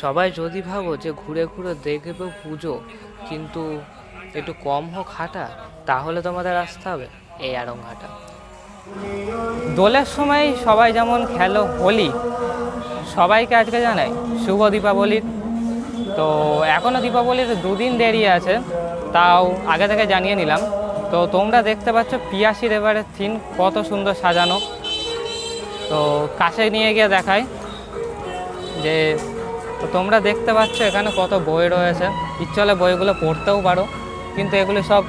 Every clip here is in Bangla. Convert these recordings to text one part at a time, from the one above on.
সবাই যদি ভাবো যে ঘুরে ঘুরে দেখবে পুজো, কিন্তু একটু কম হোক হাঁটা, তাহলে তোমাদের আসতে হবে এই আড়ংঘাটা। দোলের সময় সবাই যেমন খেলো হোলি, সবাইকে আজকে জানাই শুভ দীপাবলির। তো এখনও দীপাবলির দুদিন দেরি আছে, তাও আগে থেকে জানিয়ে নিলাম। তো তোমরা দেখতে পাচ্ছ পিয়াসির এবারে থিম কত সুন্দর সাজানো। তো কাছে নিয়ে গিয়ে দেখাই যে, তো তোমরা দেখতে পাচ্ছ এখানে কত বই রয়েছে। ইচ্ছে হলে বইগুলো পড়তেও পারো, কিন্তু এগুলো সব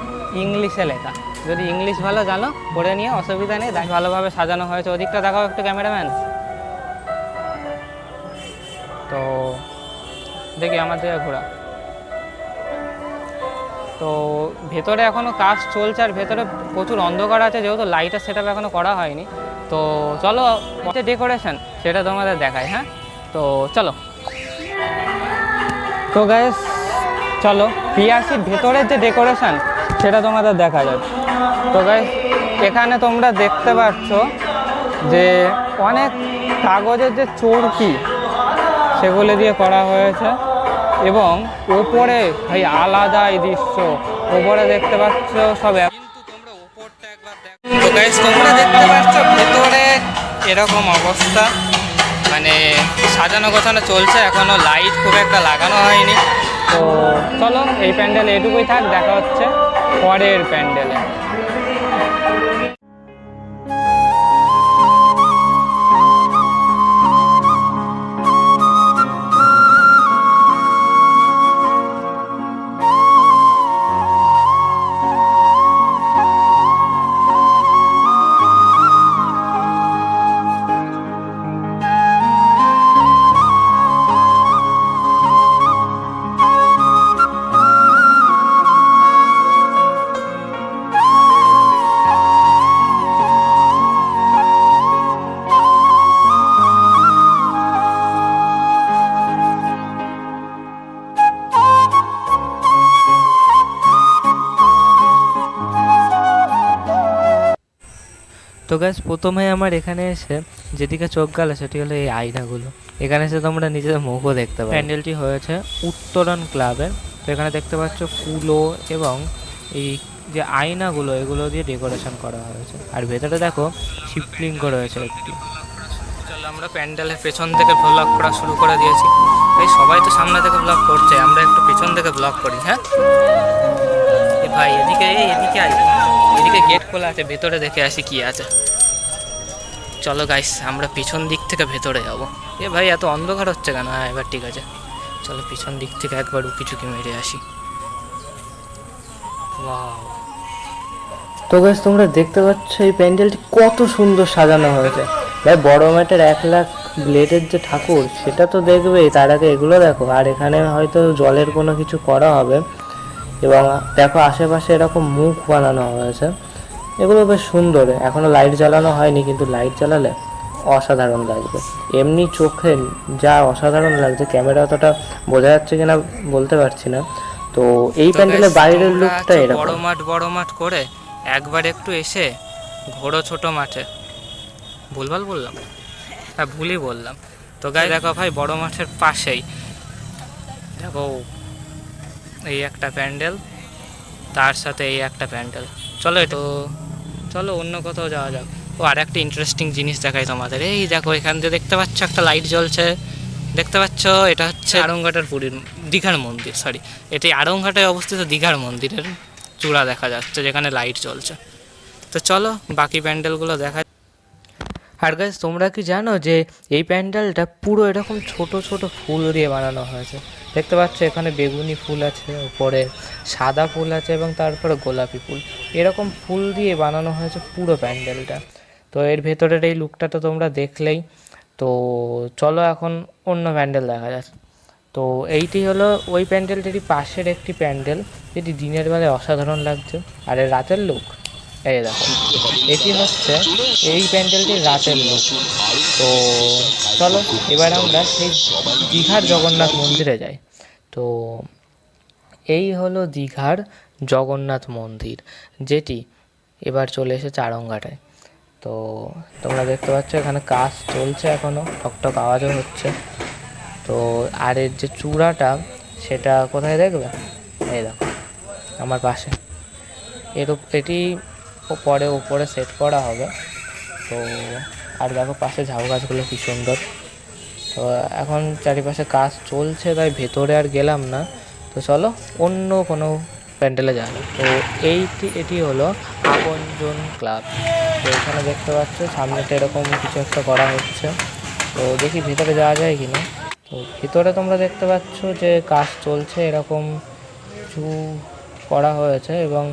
ইংলিশে লেখা। যদি ইংলিশ ভালো জানো পড়ে নিয়ে অসুবিধা নেই। ভালোভাবে সাজানো হয়েছে। ওদিকটা দেখাও একটু ক্যামেরাম্যান। তো দেখি আমার দিকে ঘোরা। তো ভেতরে এখনও কাজ চলছে, আর ভেতরে প্রচুর অন্ধকার আছে, যেহেতু লাইটের সেট আপ এখনও করা হয়নি। তো চলো ডেকোরেশন সেটা তোমাদের দেখাই। হ্যাঁ, তো চলো। তো গাইস চলো পিআরসির ভেতরের যে ডেকোরেশন সেটা তোমাদের দেখা যাবে। তো গাইস এখানে তোমরা দেখতে পাচ্ছ যে অনেক কাগজের যে চরকি সেগুলো দিয়ে করা হয়েছে, এবং ওপরে ভাই আলাদাই দৃশ্য। ওপরে দেখতে পাচ্ছ সব, কিন্তু তোমরা ওপরটা একবার দেখো। তো গাইস তোমরা দেখতে পাচ্ছ ভেতরে এরকম অবস্থা, মানে সাজানো গোছানো চলছে, এখনো লাইট খুব একটা লাগানো হয়নি। তো চলো এই প্যান্ডেলে এটুকুই থাক, দেখা হচ্ছে পরের প্যান্ডেলে। তো গাইস প্রথমে আমার এখানে এসে যেদিকে চোখ গেল সেটি হলো এই আয়নাগুলো। এখানে এসে তোমরা নিজেদের মুখও দেখতে পাবে। প্যান্ডেলটি হয়েছে উত্তরণ ক্লাবের। তো এখানে দেখতে পাচ্ছ কুলো এবং এই যে আয়নাগুলো এগুলো দিয়ে ডেকোরেশন করা হয়েছে, আর ভেতরে দেখো শিবলিঙ্গ রয়েছে একটি। চলো আমরা প্যান্ডেলের পেছন থেকে ব্লগ করা শুরু করে দিয়েছি। এই সবাই তো সামনে থেকে ব্লগ করছে, আমরা একটু পেছন থেকে ব্লগ করি। হ্যাঁ ভাই এদিকে এদিকে আই, এদিকে গেট খোলা আছে, ভেতরে দেখে আসি কি আছে। চলো গাইস আমরা পিছন দিক থেকে ভেতরে যাবো। এ ভাই এত অন্ধকার হচ্ছে কেন? হ্যাঁ এবার ঠিক আছে, চলো পিছন দিক থেকে একবার উকি ঝুঁকি মেরে আসি। ওয়াও, তো গাইস তোমরা দেখতে পাচ্ছ এই প্যান্ডেলটি কত সুন্দর সাজানো হয়েছে। ভাই বড় মাঠের 1 লাখ ব্লেডের যে ঠাকুর সেটা তো দেখবেই, তার আগে এগুলো দেখো। আর এখানে হয়তো জলের কোনো কিছু করা হবে, এবং দেখো আশেপাশে এরকম মুখ বানানো হয়েছে। এগুলো বেশ সুন্দর। এখনো লাইট জ্বালানো হয়নি, কিন্তু লাইট জ্বালালে অসাধারণ লাগবে। এমনি চোখে যা অসাধারণ লাগছে, ক্যামেরা অতটা বোঝা যাচ্ছে কিনা বলতে পারছি না। তো এই প্যান্ডেলের বাইরের লুকটা এরকম। বড় মাঠ করে একবার একটু এসে ঘোরো ছোট মাঠে। ভুলভাল বললাম? হ্যাঁ ভুলই বললাম। তো গাই দেখো ভাই বড় মাঠের পাশেই দেখো এই একটা প্যান্ডেল, তার সাথে এই একটা প্যান্ডেল। চলো তো চলো অন্য কোথাও যাওয়া যাক। ও আর একটা ইন্টারেস্টিং জিনিস দেখাই তোমাদের। এই দেখো এখান থেকে দেখতে পাচ্ছ একটা লাইট জ্বলছে, দেখতে পাচ্ছ? এটা হচ্ছে আড়ংঘাটার পুরীর দীঘার মন্দির, সরি এটি আড়ংঘাটায় অবস্থিত দীঘার মন্দিরের চূড়া দেখা যাচ্ছে যেখানে লাইট জ্বলছে। তো চলো বাকি প্যান্ডেলগুলো দেখা। আর গাইস তোমরা কি জানো যে এই প্যান্ডেলটা পুরো এরকম ছোট ছোট ফুল দিয়ে বানানো হয়েছে? দেখতে পাচ্ছ এখানে বেগুনি ফুল আছে, উপরে সাদা ফুল আছে, এবং তারপরে গোলাপি ফুল। এরকম ফুল দিয়ে বানানো হয়েছে পুরো প্যান্ডেলটা। তো এর ভেতরের এই লুকটা তো তোমরা দেখলেই। তো চলো এখন অন্য প্যান্ডেল দেখা যাক। তো এইটি হলো ওই প্যান্ডেলটির পাশের একটি প্যান্ডেল, যেটি দিনের বেলায় অসাধারণ লাগছে। আর এর রাতের লুক এই দেখো, এটি হচ্ছে এই প্যান্ডেলটির রাতের লুক। তো চলো এবার আমরা সেই দীঘার জগন্নাথ মন্দিরে যাই। তো এই হলো দীঘার জগন্নাথ মন্দির, যেটি এবার চলে এসেছে আড়ংঘাটায়। তো তোমরা দেখতে পাচ্ছ এখানে কাজ চলছে, এখনও টকটক আওয়াজও হচ্ছে। তো আর এর যে চূড়াটা সেটা কোথায় দেখবে, এই দেখো আমার পাশে, এটি পরে উপরে সেট করা হবে। তো আর দেখো পাশে ঝাউ গাছগুলো কী সুন্দর। তো এখন চারিপাশে কাজ চলছে, তাই ভেতরে আর গেলাম না। তো চলো অন্য কোনো প্যান্ডেলে যাওয়া যাক। তো এটি হলো আপনজন ক্লাব। তো এখানে দেখতে পাচ্ছ সামনেটা এরকম কিছু একটা করা হচ্ছে। তো দেখি ভিতরে যাওয়া যায় কি না। তো ভিতরে তোমরা দেখতে পাচ্ছ যে কাজ চলছে, এরকম কিছু করা হয়েছে এবং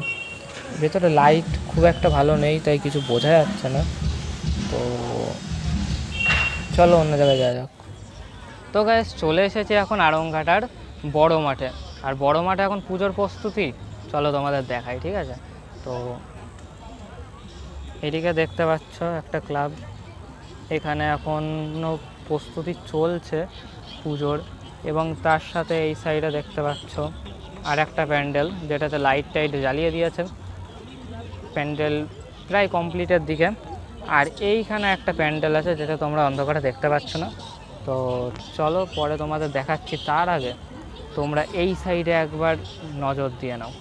ভেতরে লাইট খুব একটা ভালো নেই, তাই কিছু বোঝা যাচ্ছে না। তো চলো অন্য জায়গায় যাওয়া যাক। তো গাইস চলে এসেছি এখন আড়ংঘাটার বড় মাঠে। আর বড় মাঠে এখন পুজোর প্রস্তুতি, চলো তোমাদের দেখাই, ঠিক আছে। তো এদিকে দেখতে পাচ্ছ একটা ক্লাব, এখানে এখনও প্রস্তুতি চলছে পুজোর। এবং তার সাথে এই সাইডে দেখতে পাচ্ছ আর একটা প্যান্ডেল, যেটাতে লাইট টাইট জ্বালিয়ে দিয়েছে, প্যান্ডেল প্রায় কমপ্লিটের দিকে। আর এইখানে একটা প্যান্ডেল আছে যেটা তোমরা অন্ধকারে দেখতে পাচ্ছ না। তো চলো পরে তোমাদের দেখাচ্ছি, তার আগে তোমরা এই সাইডে একবার নজর দিয়ে নাও।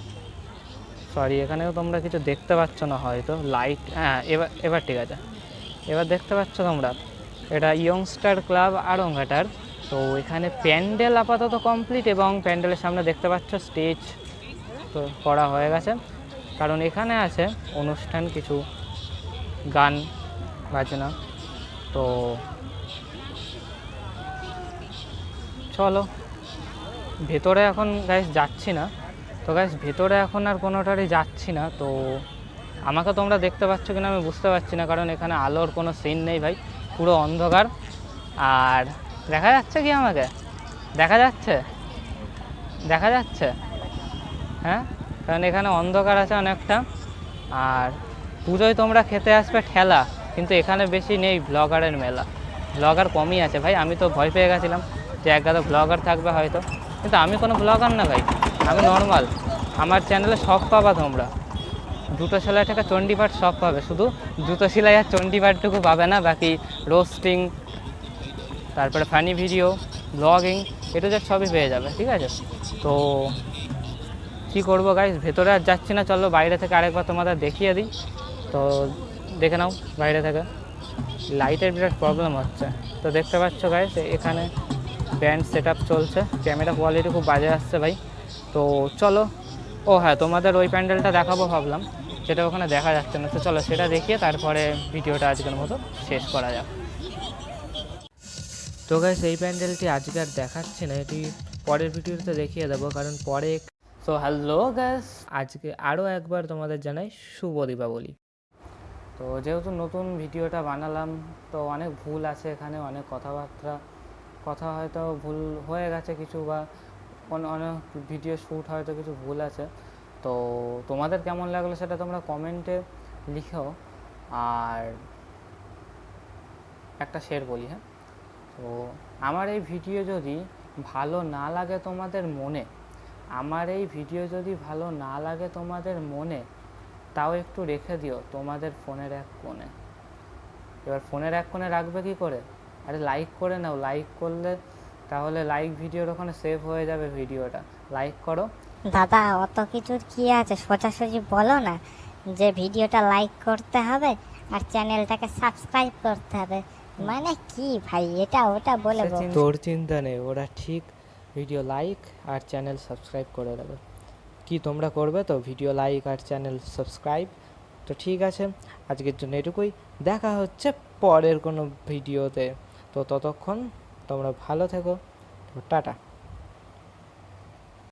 সরি, এখানেও তোমরা কিছু দেখতে পাচ্ছ না হয়তো, লাইট, হ্যাঁ এবার ঠিক আছে। এবার দেখতে পাচ্ছ তোমরা, এটা ইয়ংস্টার ক্লাব আড়ংঘাটার। তো এখানে প্যান্ডেল আপাতত কমপ্লিট এবং প্যান্ডেলের সামনে দেখতে পাচ্ছ স্টেজ তো করা হয়ে গেছে, কারণ এখানে আছে অনুষ্ঠান, কিছু গান বাজনা। তো চলো ভেতরে এখন গাইস যাচ্ছি না। তো গাইস ভেতরে এখন আর কোনোটারই যাচ্ছি না। তো আমাকে তোমরা দেখতে পাচ্ছ কিনা আমি বুঝতে পারছি না, কারণ এখানে আলোর কোনো সিন নেই ভাই, পুরো অন্ধকার। আর দেখা যাচ্ছে কি আমাকে, দেখা যাচ্ছে, দেখা যাচ্ছে, হ্যাঁ, কারণ এখানে অন্ধকার আছে অনেকটা। আর পুজোয় তোমরা খেতে আসবে ঠেলা, কিন্তু এখানে বেশি নেই ব্লগারের মেলা, ব্লগার কমই আছে ভাই। আমি তো ভয় পেয়ে গেছিলাম যে এক গাদা ব্লগার থাকবে হয়তো, কিন্তু আমি কোনো ব্লগার না ভাই, আমি নর্মাল। আমার চ্যানেলে সব পাবা তোমরা, জুতো সেলাই থেকে চণ্ডীপাঠ সব পাবে, শুধু জুতো সেলাই আর চণ্ডীপাঠটুকু পাবে না, বাকি রোস্টিং, তারপরে ফানি ভিডিও, ব্লগিং, এটা যে সবই পেয়ে যাবে, ঠিক আছে। তো কী করবো গাইস, ভেতরে আর যাচ্ছি না, চলো বাইরে থেকে আরেকবার তোমাদের দেখিয়ে দিই। তো দেখে নাও বাইরে থেকে, লাইটের বিরাট প্রবলেম হচ্ছে। তো দেখতে পাচ্ছ গাইস এখানে ব্যান্ড সেট আপ চলছে, ক্যামেরা কোয়ালিটি খুব বাজে আসছে ভাই। তো চলো, ও হ্যাঁ তোমাদের ওই প্যান্ডেলটা দেখাবো ভাবলাম, যেটা ওখানে দেখা যাচ্ছে না। তো চলো সেটা দেখিয়ে তারপরে ভিডিওটা আজকের মতো শেষ করা যাক। তো গাইস এই প্যান্ডেলটি আজকে আর দেখাচ্ছি না, এটি পরের ভিডিওতে দেখিয়ে দেবো, কারণ পরে। তো হ্যালো গাইস, আজকে আরও একবার তোমাদের জানাই শুভ দীপাবলি। তো যেহেতু নতুন ভিডিওটা বানালাম, তো অনেক ভুল আছে এখানে, অনেক কথা হয়তো ভুল হয়ে গেছে কিছু, বা অনেক ভিডিও শ্যুট হয়তো কিছু ভুল আছে। তো তোমাদের কেমন লাগলো সেটা তোমরা কমেন্টে লিখো। আর একটা শের বলি, হ্যাঁ, তো আমার এই ভিডিও যদি ভালো না লাগে তোমাদের মনে, আমার এই ভিডিও যদি ভালো না লাগে তোমাদের মনে, তাও একটু রেখে দিও তোমাদের ফোনের এক কোণে। এবার ফোনের এক কোণে রাখবে কি করে, আরে লাইক করে নাও, লাইক করলে তাহলে লাইক ভিডিওর ওখানে সেভ হয়ে যাবে ভিডিওটা, লাইক করো। দাদা অত কিছুর কি আছে, সোজাসুজি বলো না যে ভিডিওটা লাইক করতে হবে আর চ্যানেলটাকে সাবস্ক্রাইব করতে হবে, মানে কি ভাই এটা ওটা বলে তোর চিন্তা নেই, ওরা ঠিক ভিডিও লাইক আর চ্যানেল সাবস্ক্রাইব করে দেবে। কি তোমরা করবে তো ভিডিও লাইক আর চ্যানেল সাবস্ক্রাইব? তো ঠিক আছে, আজকের জন্য এটুকুই, দেখা হচ্ছে পরের কোনো ভিডিওতে। তো ততক্ষণ তোমরা ভালো থেকো, তো টাটা।